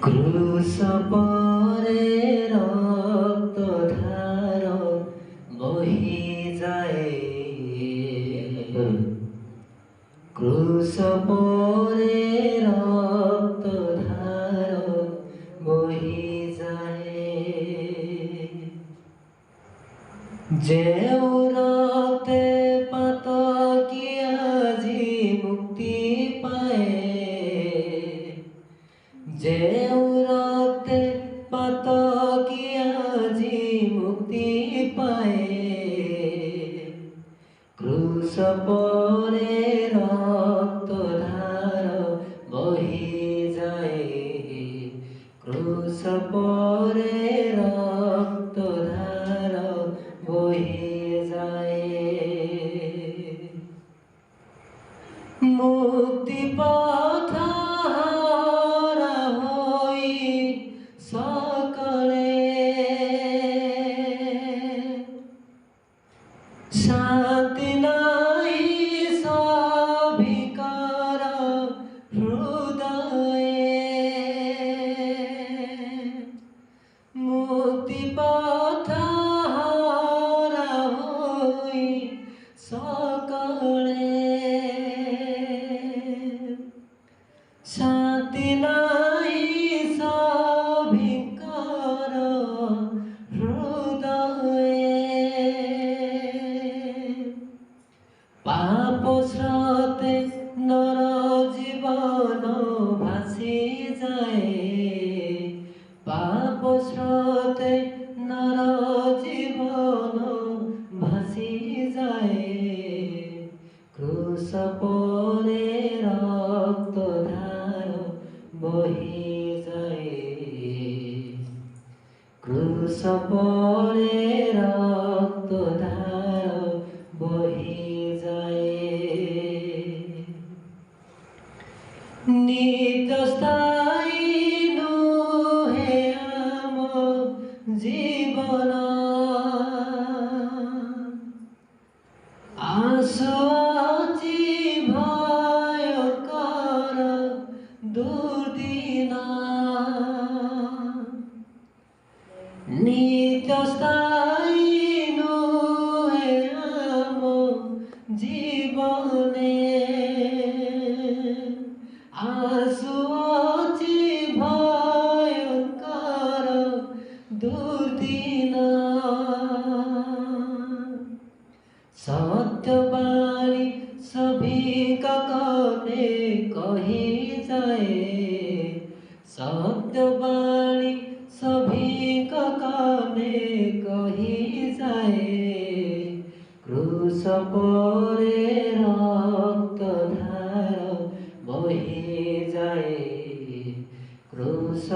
ক্রুশ পরে রক্ত ধার বহি যায়, ক্রুশ পরে রক্ত ধার বহি যায়। জেউরতে পাতকি আজি মুক্তি পায়, জেউরতে পাতকি আজি মুক্তি পায়। ক্রুশ পরে রক্ত ধার বহি যায়, ক্রুশ পরে রক্ত ধার বহি যায়। মুক্তি পথ হারা হই সকলে, শান্তি নাই সভিকার হৃদয়ে। মুক্তি পথ হারা হই সকলে, শান্তি নাই সভিকার হৃদয়ে। পাপ স্রোতে নর জীবন ভাসি যায়, পাপ স্রোতে নর জীবন ভাসি যায়। ক্রুশ পরে রক্ত ধার বহি যায়, ক্রুশ পরে রক্ত ধার বহি যায়। নিত্য স্থায়ী নুহে আম জীবন, আসু আজি ভয়ঙ্কর দুর্দিন। নিত্য স্থায়ী নুহে আম জীবনে, আসু আজি ভয়ঙ্কর দুর্দিন। সত্যবাণী সভিকা কনে কহি যায়, সত্যবাণী সভিকা কনে কহি যায়। ক্রুশ পরে রক্ত ধার বহি যায়, ক্রুশ